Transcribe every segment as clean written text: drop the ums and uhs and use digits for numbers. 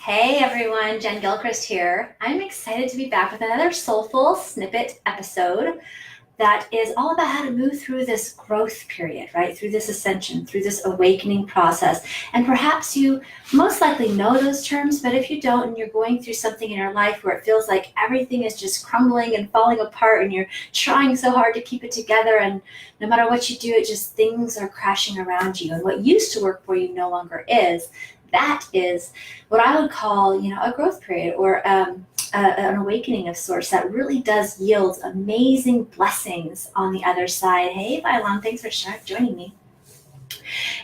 Hey everyone, Jen Gilchrist here. I'm excited to be back with another Soulful Snippet episode that is all about how to move through this growth period, right? Through this ascension, through this awakening process. And perhaps you most likely know those terms, but if you don't and you're going through something in your life where it feels like everything is just crumbling and falling apart and you're trying so hard to keep it together, and no matter what you do, it just things are crashing around you, and what used to work for you no longer is. That is what I would call, a growth period, or an awakening of sorts that really does yield amazing blessings on the other side. Hey, Bailon, thanks for joining me.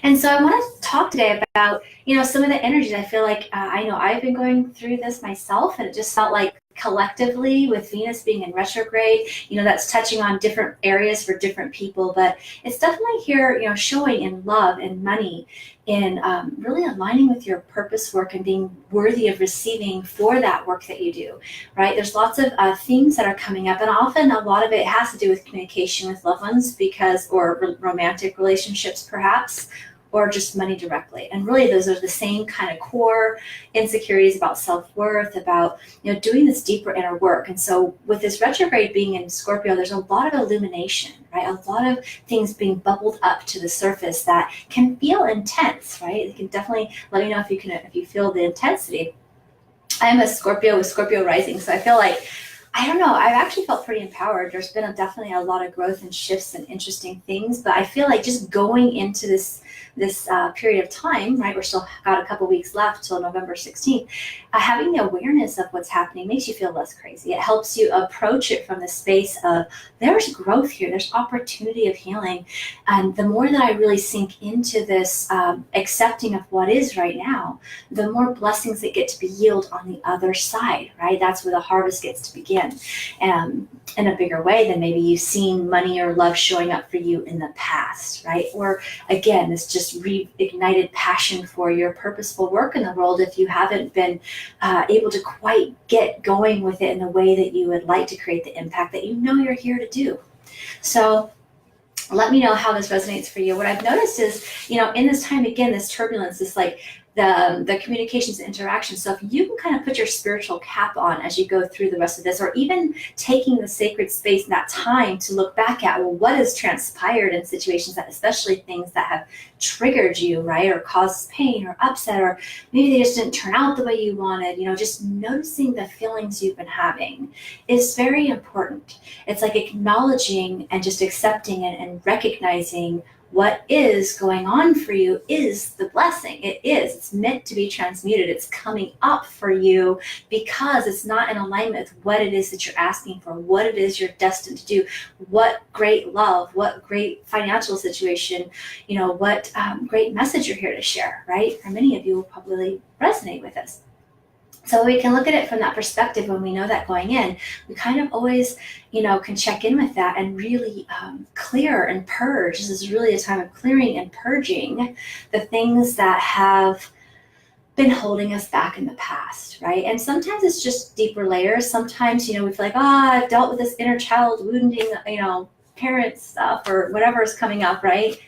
And so I want to talk today about, some of the energies. I feel like I know I've been going through this myself, and it just felt like collectively with Venus being in retrograde, that's touching on different areas for different people, but it's definitely here, showing in love and money, in really aligning with your purpose work and being worthy of receiving for that work that you do, right? There's lots of themes that are coming up, and often a lot of it has to do with communication with loved ones or romantic relationships perhaps, or just money directly. And really those are the same kind of core insecurities about self-worth, about doing this deeper inner work. And so with this retrograde being in Scorpio, there's a lot of illumination, right? A lot of things being bubbled up to the surface that can feel intense, right? It can definitely let me know if you feel the intensity. I'm a Scorpio with Scorpio rising, so I feel like, I don't know, I've actually felt pretty empowered. There's been definitely a lot of growth and shifts and interesting things, but I feel like just going into this period of time, right? We're still got a couple weeks left till November 16th. Having the awareness of what's happening makes you feel less crazy. It helps you approach it from the space of there's growth here, there's opportunity of healing. And the more that I really sink into this accepting of what is right now, the more blessings that get to be yielded on the other side, right? That's where the harvest gets to begin. In a bigger way than maybe you've seen money or love showing up for you in the past, right? Or again, it's just reignited passion for your purposeful work in the world if you haven't been able to quite get going with it in the way that you would like to create the impact that you're here to do. So let me know how this resonates for you. What I've noticed is, in this time, again, this turbulence, this like the communications interaction. So if you can kind of put your spiritual cap on as you go through the rest of this, or even taking the sacred space and that time to look back at, well, what has transpired in situations, that especially things that have triggered you, right? Or caused pain or upset, or maybe they just didn't turn out the way you wanted, just noticing the feelings you've been having is very important. It's like acknowledging and just accepting and recognizing what is going on for you is the blessing. It's meant to be transmuted. It's coming up for you because it's not in alignment with what it is that you're asking for, what it is you're destined to do, what great love, what great financial situation, what great message you're here to share, right? For many of you will probably resonate with this. So we can look at it from that perspective. When we know that going in, we kind of always, can check in with that and really clear and purge. This is really a time of clearing and purging the things that have been holding us back in the past, right? And sometimes it's just deeper layers. Sometimes, we feel like, I've dealt with this inner child wounding, parent stuff or whatever is coming up, right?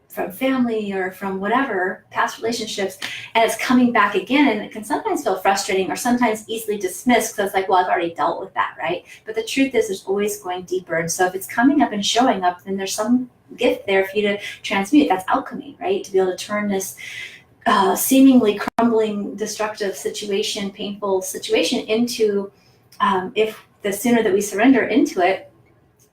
From family or from whatever, past relationships, and it's coming back again, and it can sometimes feel frustrating or sometimes easily dismissed because it's like, well, I've already dealt with that, right? But the truth is there's always going deeper. And so if it's coming up and showing up, then there's some gift there for you to transmute. That's alchemy, right? To be able to turn this seemingly crumbling, destructive situation, painful situation into, if the sooner that we surrender into it,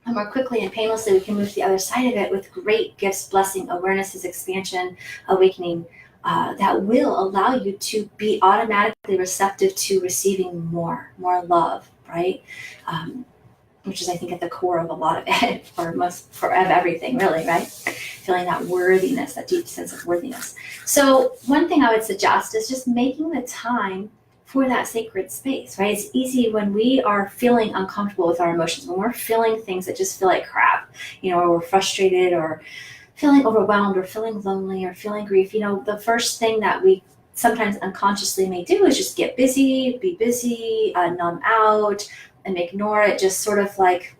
and more quickly and painlessly we can move to the other side of it with great gifts, blessing, awarenesses, expansion, awakening, that will allow you to be automatically receptive to receiving more love, right? Which is, I think, at the core of a lot of it, of everything, really, right? Feeling that worthiness, that deep sense of worthiness. So one thing I would suggest is just making the time for that sacred space, right? It's easy when we are feeling uncomfortable with our emotions, when we're feeling things that just feel like crap, or we're frustrated or feeling overwhelmed or feeling lonely or feeling grief. The first thing that we sometimes unconsciously may do is just get busy, be busy, numb out and ignore it. Just sort of like,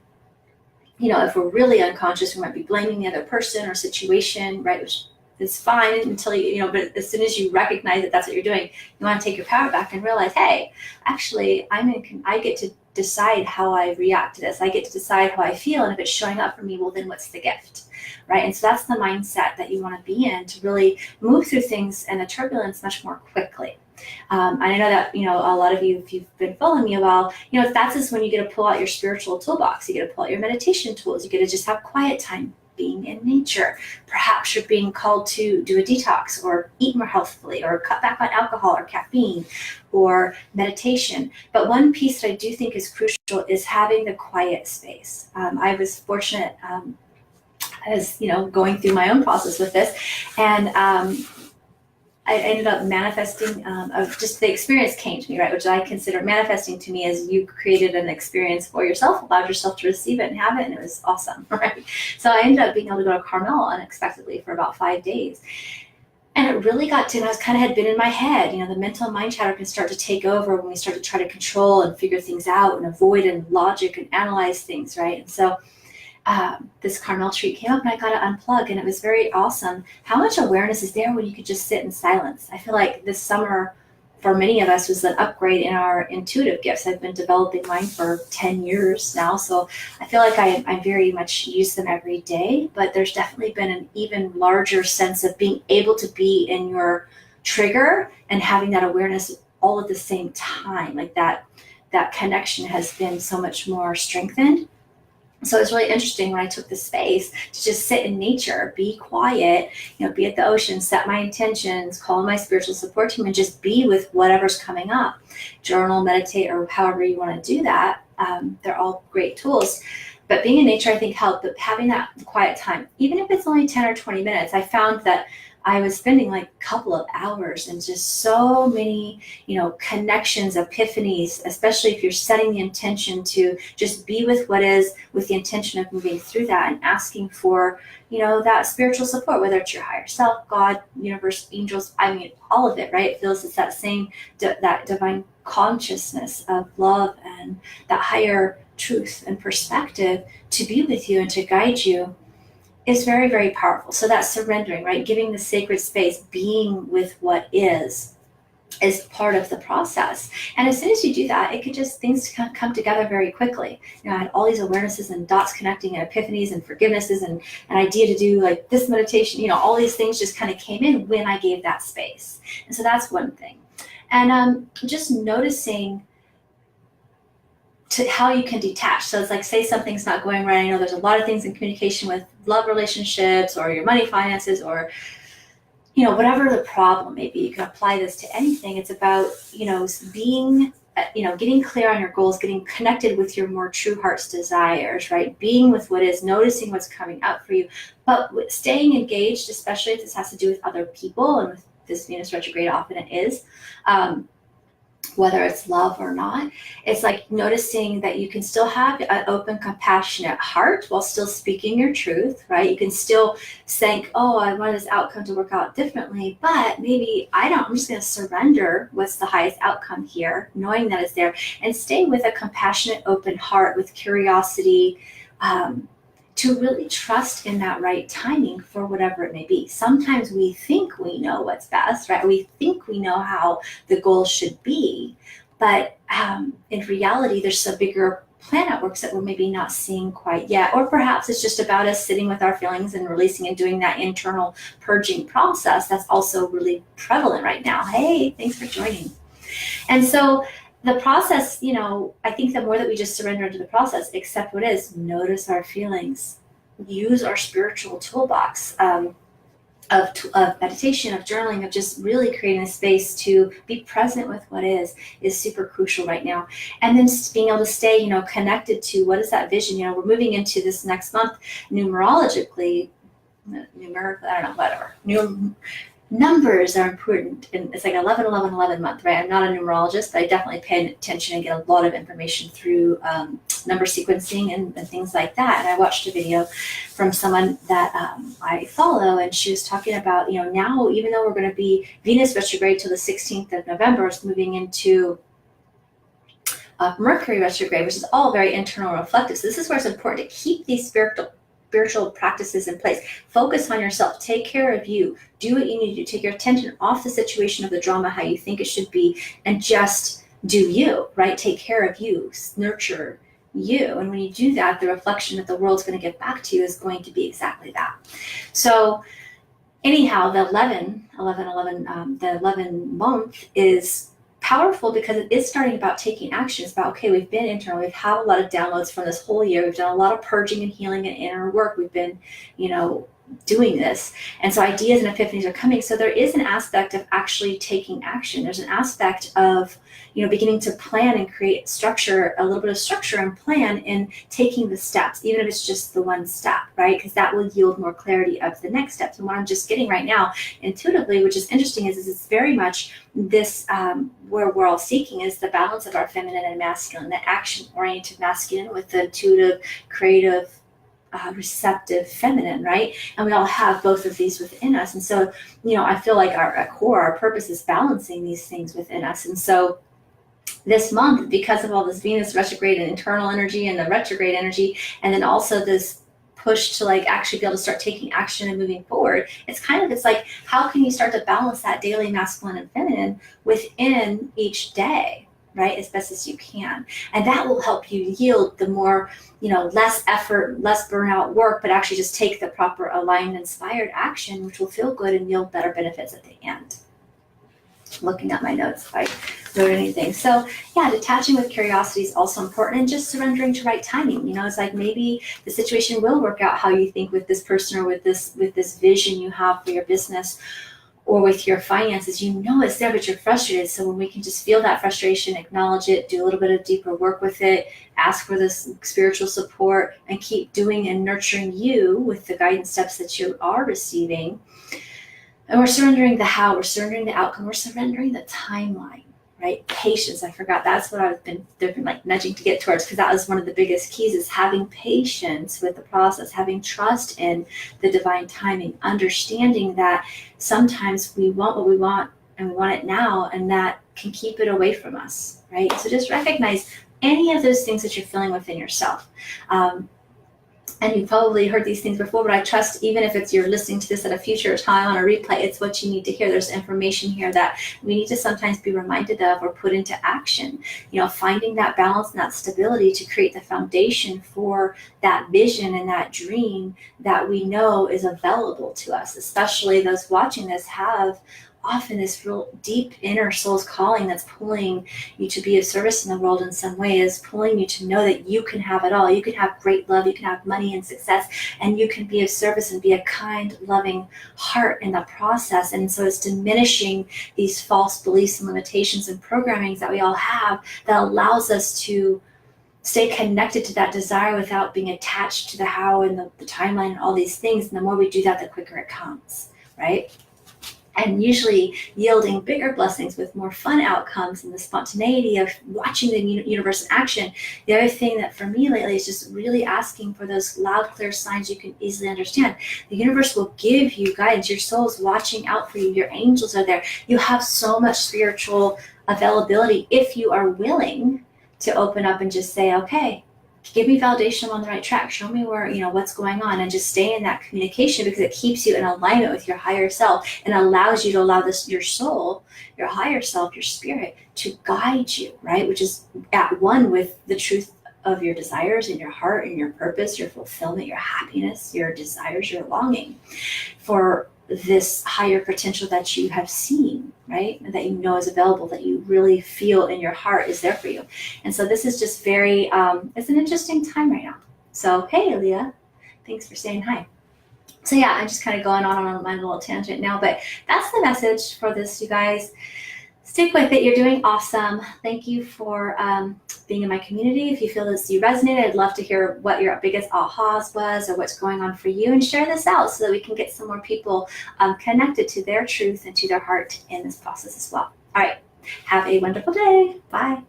if we're really unconscious, we might be blaming the other person or situation, right? Which it's fine until but as soon as you recognize that that's what you're doing, you want to take your power back and realize, hey, actually, I get to decide how I react to this. I get to decide how I feel. And if it's showing up for me, well, then what's the gift? Right. And so that's the mindset that you want to be in to really move through things and the turbulence much more quickly. And I know that, a lot of you, if you've been following me a while, that's is when you get to pull out your spiritual toolbox. You get to pull out your meditation tools. You get to just have quiet time, being in nature. Perhaps you're being called to do a detox or eat more healthfully or cut back on alcohol or caffeine or meditation. But one piece that I do think is crucial is having the quiet space. I was fortunate as going through my own process with this, and I ended up manifesting, just the experience came to me, right? Which I consider manifesting to me as you created an experience for yourself, allowed yourself to receive it and have it, and it was awesome, right? So I ended up being able to go to Carmel unexpectedly for about 5 days. And it really got to, and I was kind of had been in my head, the mental mind chatter can start to take over when we start to try to control and figure things out and avoid and logic and analyze things, right? And so this Carmel treat came up and I got to unplug, and it was very awesome. How much awareness is there when you could just sit in silence? I feel like this summer for many of us was an upgrade in our intuitive gifts. I've been developing mine for 10 years now, so I feel like I very much use them every day, but there's definitely been an even larger sense of being able to be in your trigger and having that awareness all at the same time. Like that connection has been so much more strengthened. So it's really interesting when I took the space to just sit in nature, be quiet, be at the ocean, set my intentions, call my spiritual support team, and just be with whatever's coming up. Journal, meditate, or however you want to do that. They're all great tools. But being in nature, I think, helped. But having that quiet time, even if it's only 10 or 20 minutes, I found that I was spending like a couple of hours and just so many, connections, epiphanies, especially if you're setting the intention to just be with what is, with the intention of moving through that and asking for, that spiritual support, whether it's your higher self, God, universe, angels, all of it, right? It feels it's that same, that divine consciousness of love and that higher truth and perspective to be with you and to guide you. Is very, very powerful. So that's surrendering, right? Giving the sacred space, being with what is part of the process. And as soon as you do that, it could just, things come together very quickly. I had all these awarenesses and dots connecting and epiphanies and forgivenesses and an idea to do like this meditation, all these things just kind of came in when I gave that space. And so that's one thing. And just noticing to how you can detach. So it's like, say something's not going right. I know there's a lot of things in communication with love relationships or your money finances or, whatever the problem may be. You can apply this to anything. It's about, being, getting clear on your goals, getting connected with your more true heart's desires, right? Being with what is, noticing what's coming up for you, but staying engaged, especially if this has to do with other people, and with this Venus retrograde often it is, whether it's love or not. It's like noticing that you can still have an open, compassionate heart while still speaking your truth, right? You can still think, oh, I want this outcome to work out differently, but maybe I'm just going to surrender what's the highest outcome here, knowing that it's there, and stay with a compassionate, open heart with curiosity, to really trust in that right timing for whatever it may be. Sometimes we think we know what's best, right? We think we know how the goal should be, but in reality, there's a bigger plan at work that we're maybe not seeing quite yet. Or perhaps it's just about us sitting with our feelings and releasing and doing that internal purging process that's also really prevalent right now. Hey, thanks for joining. And so the process, I think the more that we just surrender to the process, accept what is, notice our feelings, use our spiritual toolbox of meditation, of journaling, of just really creating a space to be present with what is super crucial right now. And then being able to stay, connected to what is that vision. We're moving into this next month numerically, I don't know, whatever. Numbers are important, and it's like 11, 11, 11 month, right? I'm not a numerologist, but I definitely pay attention and get a lot of information through number sequencing and things like that. And I watched a video from someone that I follow, and she was talking about, now, even though we're going to be Venus retrograde till the 16th of November, it's moving into Mercury retrograde, which is all very internal reflective. So this is where it's important to keep these spiritual spiritual practices in place. Focus on yourself. Take care of you. Do what you need to do. Take your attention off the situation of the drama, how you think it should be, and just do you, right? Take care of you. Nurture you. And when you do that, the reflection that the world's going to get back to you is going to be exactly that. So anyhow, the 11 month is powerful because it is starting about taking action. It's about, okay, we've been internal. We've had a lot of downloads from this whole year. We've done a lot of purging and healing and inner work. We've been, doing this. And so ideas and epiphanies are coming. So there is an aspect of actually taking action. There's an aspect of, beginning to plan and create structure, a little bit of structure and plan in taking the steps, even if it's just the one step, right? Because that will yield more clarity of the next steps. And what I'm just getting right now intuitively, which is interesting, is it's very much this, where we're all seeking is the balance of our feminine and masculine, the action-oriented masculine with the intuitive, creative, receptive feminine, right? And we all have both of these within us. And so, I feel like our core, our purpose is balancing these things within us. And so this month, because of all this Venus retrograde and internal energy and the retrograde energy, and then also this push to actually be able to start taking action and moving forward, it's like, how can you start to balance that daily masculine and feminine within each day, right? As best as you can. And that will help you yield the more, less effort, less burnout work, but actually just take the proper aligned, inspired action, which will feel good and yield better benefits at the end. Looking at my notes if I wrote anything. So yeah, detaching with curiosity is also important, and just surrendering to right timing. It's like maybe the situation will work out how you think with this person or with this vision you have for your business or with your finances. It's there, but you're frustrated. So when we can just feel that frustration, acknowledge it, do a little bit of deeper work with it, ask for this spiritual support, and keep doing and nurturing you with the guidance steps that you are receiving. And we're surrendering the how, we're surrendering the outcome, we're surrendering the timeline, right? Patience, I forgot. That's what I've been nudging to get towards, because that was one of the biggest keys, is having patience with the process, having trust in the divine timing, understanding that sometimes we want what we want and we want it now, and that can keep it away from us, right? So just recognize any of those things that you're feeling within yourself. And you've probably heard these things before, but I trust even if you're listening to this at a future time on a replay, it's what you need to hear. There's information here that we need to sometimes be reminded of or put into action. Finding that balance and that stability to create the foundation for that vision and that dream that we know is available to us. Especially those watching this have often this real deep inner soul's calling that's pulling you to be of service in the world in some way, is pulling you to know that you can have it all. You can have great love, you can have money and success, and you can be of service and be a kind, loving heart in the process. And so it's diminishing these false beliefs and limitations and programmings that we all have that allows us to stay connected to that desire without being attached to the how and the timeline and all these things. And the more we do that, the quicker it comes, right? And usually yielding bigger blessings with more fun outcomes and the spontaneity of watching the universe in action. The other thing that for me lately is just really asking for those loud, clear signs you can easily understand. The universe will give you guidance. Your soul's watching out for you. Your angels are there. You have so much spiritual availability if you are willing to open up and just say, okay, give me validation I'm on the right track. Show me where, what's going on, and just stay in that communication, because it keeps you in alignment with your higher self and allows you to allow your soul, your higher self, your spirit to guide you, right? Which is at one with the truth of your desires and your heart and your purpose, your fulfillment, your happiness, your desires, your longing for this higher potential that you have seen, right? And that is available, that you really feel in your heart is there for you. And so this is just very, it's an interesting time right now. So, hey, Leah, thanks for saying hi. So yeah, I'm just kind of going on my little tangent now, but that's the message for this, you guys. Stick with it. You're doing awesome. Thank you for being in my community. If you feel this you resonated, I'd love to hear what your biggest ahas was or what's going on for you, and share this out so that we can get some more people connected to their truth and to their heart in this process as well. All right. Have a wonderful day. Bye.